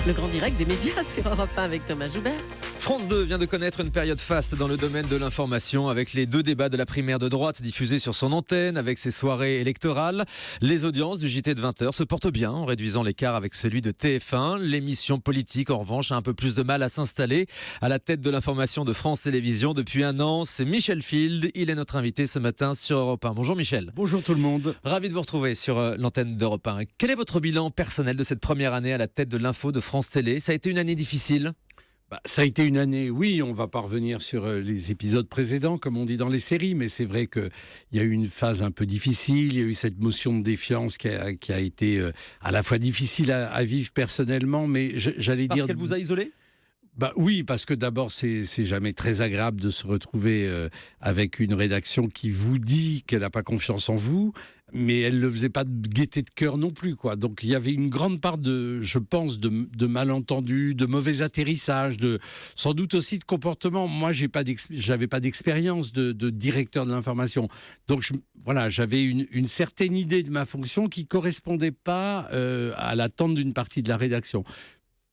Le grand direct des médias sur Europe 1 avec Thomas Joubert. France 2 vient de connaître une période faste dans le domaine de l'information avec les 2 débats de la primaire de droite diffusés sur son antenne avec ses soirées électorales. Les audiences du JT de 20h se portent bien en réduisant l'écart avec celui de TF1. L'émission politique, en revanche, a un peu plus de mal à s'installer. À la tête de l'information de France Télévisions depuis un an, c'est Michel Field. Il est notre invité ce matin sur Europe 1. Bonjour Michel. Bonjour tout le monde. Ravi de vous retrouver sur l'antenne d'Europe 1. Quel est votre bilan personnel de cette première année à la tête de l'info de France Télé ? Ça a été une année difficile ? Ça a été une année, oui, on ne va pas revenir sur les épisodes précédents, comme on dit dans les séries, mais c'est vrai qu'il y a eu une phase un peu difficile, il y a eu cette motion de défiance qui a été à la fois difficile à vivre personnellement, mais j'allais dire... Parce qu'elle vous a isolé ? Oui, parce que d'abord, c'est jamais très agréable de se retrouver avec une rédaction qui vous dit qu'elle n'a pas confiance en vous, mais elle ne le faisait pas de gaieté de cœur non plus, quoi. Donc il y avait une grande part je pense, de malentendus, de mauvais atterrissages, sans doute aussi de comportement. Moi, j'avais pas d'expérience de directeur de l'information, donc j'avais une certaine idée de ma fonction qui correspondait pas à l'attente d'une partie de la rédaction.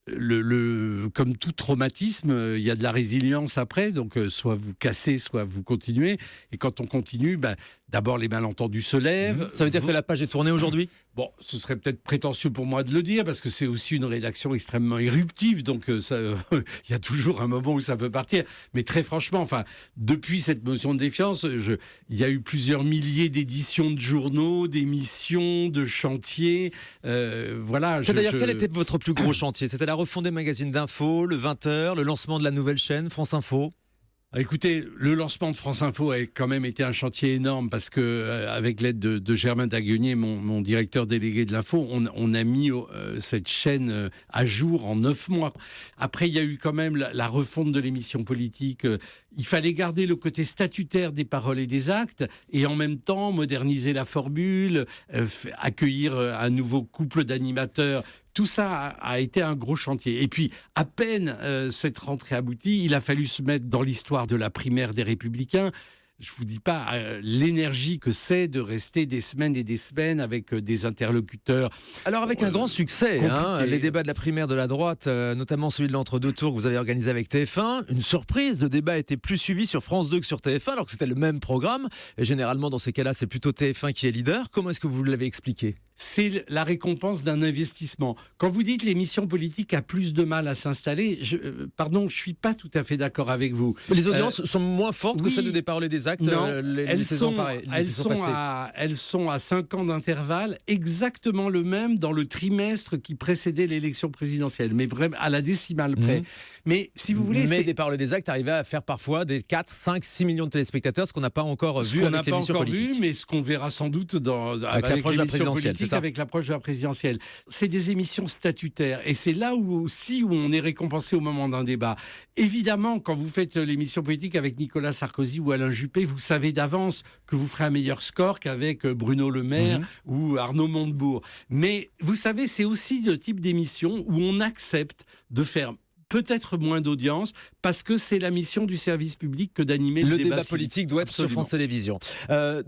Comme tout traumatisme, il y a de la résilience après, donc soit vous cassez, soit vous continuez. Et quand on continue, d'abord les malentendus se lèvent. Ça veut dire que la page est tournée aujourd'hui ? Bon, ce serait peut-être prétentieux pour moi de le dire, parce que c'est aussi une rédaction extrêmement éruptive, donc il y a toujours un moment où ça peut partir. Mais très franchement, depuis cette motion de défiance, il y a eu plusieurs milliers d'éditions de journaux, d'émissions, de chantiers. C'est-à-dire, quel était votre plus gros chantier ? C'était la refonte des magazines d'info, le 20h, le lancement de la nouvelle chaîne, France Info ? Écoutez, le lancement de France Info a quand même été un chantier énorme parce que, avec l'aide de Germain Daguenier, mon directeur délégué de l'info, on a mis cette chaîne à jour en 9 mois. Après, il y a eu quand même la refonte de l'émission politique. Il fallait garder le côté statutaire des paroles et des actes et en même temps moderniser la formule, accueillir un nouveau couple d'animateurs. Tout ça a été un gros chantier. Et puis, à peine cette rentrée aboutie, il a fallu se mettre dans l'histoire de la primaire des Républicains. Je ne vous dis pas l'énergie que c'est de rester des semaines et des semaines avec des interlocuteurs. Alors avec un grand succès, les débats de la primaire de la droite, notamment celui de l'entre-deux tours que vous avez organisé avec TF1. Une surprise, le débat était plus suivi sur France 2 que sur TF1, alors que c'était le même programme. Et généralement, dans ces cas-là, c'est plutôt TF1 qui est leader. Comment est-ce que vous l'avez expliqué ? C'est la récompense d'un investissement. Quand vous dites l'émission politique a plus de mal à s'installer, je suis pas tout à fait d'accord avec vous. Mais les audiences sont moins fortes que celles des paroles et des actes. Non, elles sont à 5 ans d'intervalle, exactement le même dans le trimestre qui précédait l'élection présidentielle, mais vraiment à la décimale près. Mais si vous voulez, des paroles et des actes arrivaient à faire parfois des 4, 5, 6 millions de téléspectateurs, ce qu'on n'a pas encore vu avec l'émission politique. Mais ce qu'on verra sans doute avec l'approche de la présidentielle. Avec l'approche de la présidentielle. C'est des émissions statutaires et c'est là où on est récompensé au moment d'un débat. Évidemment, quand vous faites l'émission politique avec Nicolas Sarkozy ou Alain Juppé, vous savez d'avance que vous ferez un meilleur score qu'avec Bruno Le Maire ou Arnaud Montebourg. Mais vous savez, c'est aussi le type d'émission où on accepte de faire peut-être moins d'audience, parce que c'est la mission du service public que d'animer le débat politique doit être sur France Télévisions.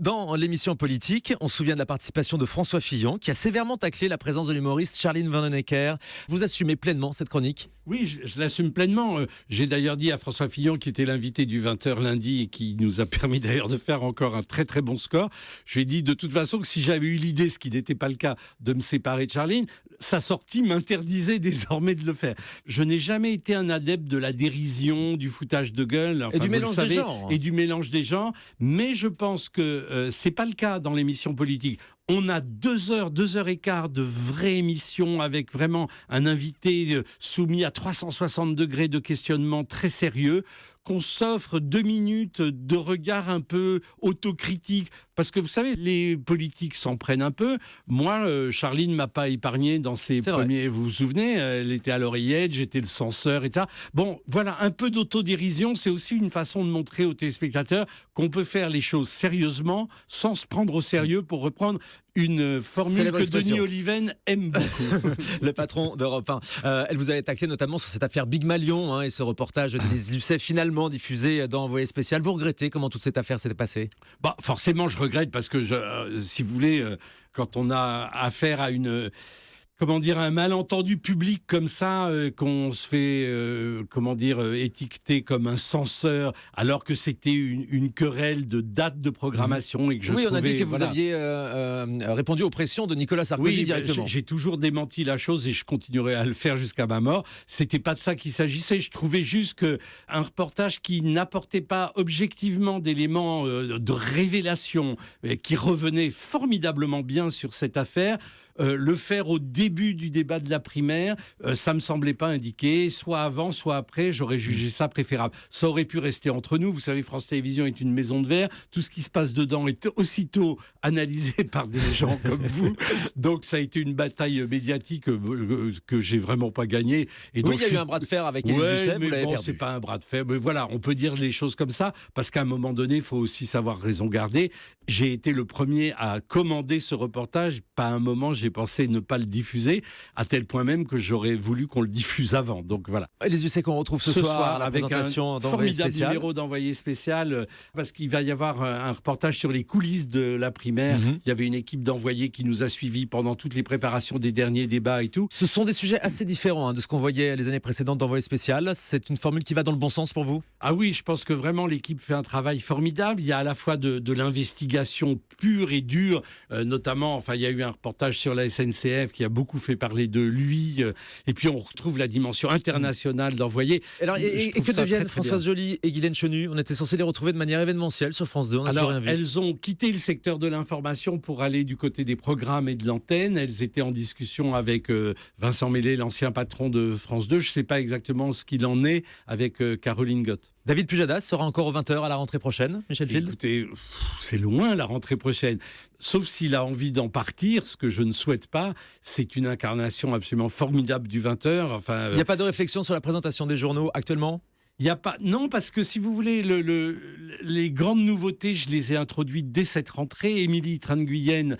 Dans l'émission politique, on se souvient de la participation de François Fillon, qui a sévèrement taclé la présence de l'humoriste Charline Vanhoenacker. Vous assumez pleinement cette chronique ? Oui, je l'assume pleinement. J'ai d'ailleurs dit à François Fillon, qui était l'invité du 20h lundi et qui nous a permis d'ailleurs de faire encore un très très bon score, je lui ai dit de toute façon que si j'avais eu l'idée, ce qui n'était pas le cas, de me séparer de Charline, sa sortie m'interdisait désormais de le faire. Je n'ai jamais été un adepte de la dérision, du foutage de gueule, et du mélange des genres. Et du mélange des genres, mais je pense que c'est pas le cas dans l'émission politique. On a 2 heures et quart de vraie émission avec vraiment un invité soumis à 360 degrés de questionnement très sérieux, qu'on s'offre 2 minutes de regard un peu autocritique. Parce que vous savez, les politiques s'en prennent un peu. Moi, Charline ne m'a pas épargné dans ses premiers... Vous vous souvenez, elle était à l'oreillette, j'étais le censeur, etc. Bon, voilà, un peu d'autodérision, c'est aussi une façon de montrer aux téléspectateurs qu'on peut faire les choses sérieusement, sans se prendre au sérieux, pour reprendre une formule que Denis Oliven aime beaucoup. Le patron d'Europe 1. Elle vous avait taclé notamment sur cette affaire Big Malion et ce reportage d'Élise Lucet finalement diffusé dans Envoyé spécial. Vous regrettez comment toute cette affaire s'était passée ? Forcément, je regrette parce que, si vous voulez, quand on a affaire à une comment dire, un malentendu public comme ça, qu'on se fait, étiqueter comme un censeur, alors que c'était une querelle de date de programmation et que je Oui, on a trouvais, dit que vous aviez répondu aux pressions de Nicolas Sarkozy oui, directement. j'ai toujours démenti la chose et je continuerai à le faire jusqu'à ma mort. C'était pas de ça qu'il s'agissait. Je trouvais juste qu'un reportage qui n'apportait pas objectivement d'éléments de révélation, qui revenait formidablement bien sur cette affaire, le faire au début du débat de la primaire, ça me semblait pas indiqué. Soit avant, soit après, j'aurais jugé ça préférable. Ça aurait pu rester entre nous. Vous savez, France Télévisions est une maison de verre. Tout ce qui se passe dedans est aussitôt analysé par des gens comme vous. Donc, ça a été une bataille médiatique que j'ai vraiment pas gagnée. Et donc, Oui, il y a eu un bras de fer avec Élise Lucet, vous mais l'avez bon, perdu. c'est pas un bras de fer. Mais voilà, on peut dire les choses comme ça, parce qu'à un moment donné, il faut aussi savoir raison garder. J'ai été le premier à commander ce reportage. Pas un moment, j'ai pensé ne pas le diffuser, à tel point même que j'aurais voulu qu'on le diffuse avant. Donc voilà. Élise Lucet qu'on retrouve ce soir à la avec présentation un d'Envoyé formidable spécial. numéro d'Envoyé spécial, parce qu'il va y avoir un reportage sur les coulisses de la primaire. Il y avait une équipe d'envoyés qui nous a suivis pendant toutes les préparations des derniers débats et tout. Ce sont des sujets assez différents de ce qu'on voyait les années précédentes d'Envoyé spécial. C'est une formule qui va dans le bon sens pour vous? Ah oui, je pense que vraiment l'équipe fait un travail formidable. Il y a à la fois de l'investigation pure et dure, notamment, il y a eu un reportage sur la SNCF qui a beaucoup fait parler de lui. Et puis on retrouve la dimension internationale d'Envoyé. Alors, et que deviennent Françoise Joly et Guylaine Chenu? On était censé les retrouver de manière événementielle sur France 2. On n'a toujours rien vu. Elles ont quitté le secteur de l'information pour aller du côté des programmes et de l'antenne. Elles étaient en discussion avec Vincent Mellet, l'ancien patron de France 2. Je ne sais pas exactement ce qu'il en est avec Caroline Gott. David Pujadas sera encore aux 20h à la rentrée prochaine, Michel Field? Écoutez, c'est loin la rentrée prochaine. Sauf s'il a envie d'en partir, ce que je ne souhaite pas. C'est une incarnation absolument formidable du 20h. Il n'y a pas de réflexion sur la présentation des journaux actuellement? Il y a pas, non, parce que si vous voulez, les grandes nouveautés, je les ai introduites dès cette rentrée. Émilie Tran-Nguyen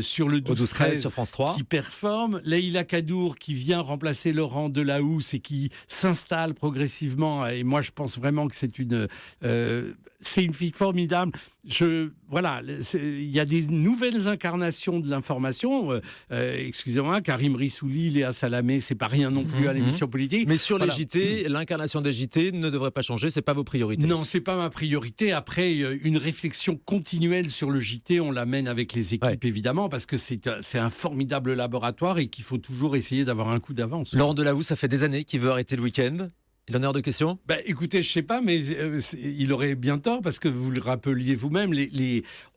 sur le 12-13 sur France 3, qui performe. Leïla Kadour qui vient remplacer Laurent Delahousse et qui s'installe progressivement. Et moi, je pense vraiment que c'est une fille formidable. Voilà, il y a des nouvelles incarnations de l'information. Excusez-moi, Karim Rissouli, Léa Salamé, c'est pas rien non plus à l'émission politique. Mais sur les JT, l'incarnation des JT ne devrait pas changer, c'est pas vos priorités. Non, c'est pas ma priorité. Après, une réflexion continuelle sur le JT, on l'amène avec les équipes, évidemment, parce que c'est un formidable laboratoire et qu'il faut toujours essayer d'avoir un coup d'avance. Laurent Delahousse, ça fait des années qu'il veut arrêter le week-end. Il en est hors de question? Écoutez, je sais pas, mais il aurait bien tort, parce que vous le rappeliez vous-même,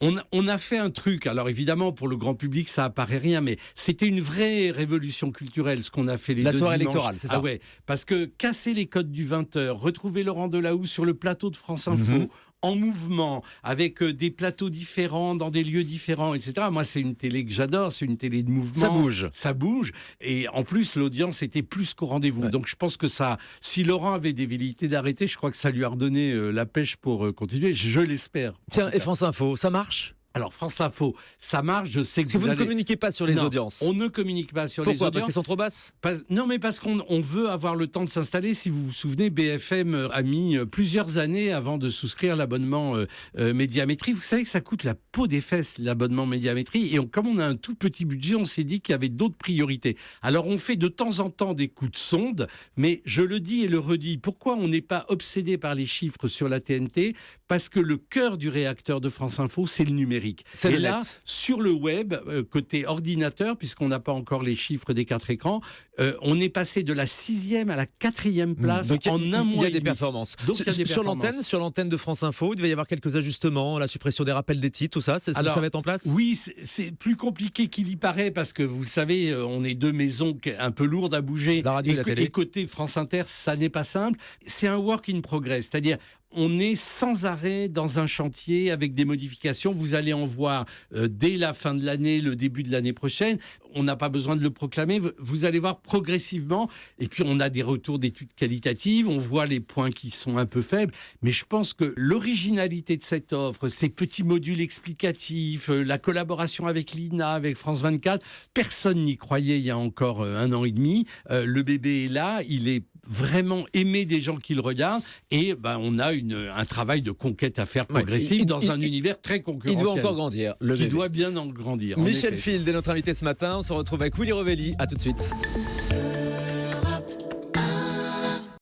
on a fait un truc. Alors évidemment, pour le grand public, ça apparaît rien, mais c'était une vraie révolution culturelle, ce qu'on a fait la soirée électorale, c'est ça? Ah ouais, parce que casser les codes du 20h, retrouver Laurent Delahousse sur le plateau de France Info, en mouvement, avec des plateaux différents, dans des lieux différents, etc. Moi, c'est une télé que j'adore, c'est une télé de mouvement. Ça bouge. Ça bouge. Et en plus, l'audience était plus qu'au rendez-vous. Ouais. Donc, je pense que si Laurent avait des velléités d'arrêter, je crois que ça lui a redonné la pêche pour continuer. Je l'espère. Tiens, et France Info, ça marche? Alors, France Info, ça marche, je sais que vous ne communiquez pas sur les audiences. On ne communique pas sur les audiences. Pourquoi? Parce qu'elles sont trop basses? Non, mais parce qu'on veut avoir le temps de s'installer. Si vous vous souvenez, BFM a mis plusieurs années avant de souscrire l'abonnement Médiamétrie. Vous savez que ça coûte la peau des fesses, l'abonnement Médiamétrie. Et comme on a un tout petit budget, on s'est dit qu'il y avait d'autres priorités. Alors, on fait de temps en temps des coups de sonde, mais je le dis et le redis. Pourquoi on n'est pas obsédé par les chiffres sur la TNT? Parce que le cœur du réacteur de France Info, c'est le numérique. Et là, sur le web, côté ordinateur, puisqu'on n'a pas encore les chiffres des 4 écrans, on est passé de la 6e à la 4e place en un mois. Il y a des performances. Sur l'antenne de France Info, il devait y avoir quelques ajustements, la suppression des rappels des titres, tout ça, ça va être en place? Oui, c'est plus compliqué qu'il y paraît, parce que vous savez, on est deux maisons un peu lourdes à bouger. La radio et la télé. Et côté France Inter, ça n'est pas simple. C'est un work in progress, c'est-à-dire on est sans arrêt dans un chantier avec des modifications. Vous allez en voir dès la fin de l'année, le début de l'année prochaine. On n'a pas besoin de le proclamer. Vous allez voir progressivement. Et puis, on a des retours d'études qualitatives. On voit les points qui sont un peu faibles. Mais je pense que l'originalité de cette offre, ces petits modules explicatifs, la collaboration avec l'INA, avec France 24, personne n'y croyait il y a encore 1 an et demi. Le bébé est là. Il est vraiment aimer des gens qui le regardent. Et on a un travail de conquête à faire progressive dans un univers très concurrentiel. Il doit encore grandir, Qui doit bien en grandir. Michel Field est notre invité ce matin. On se retrouve avec Willy Rovelli. À tout de suite.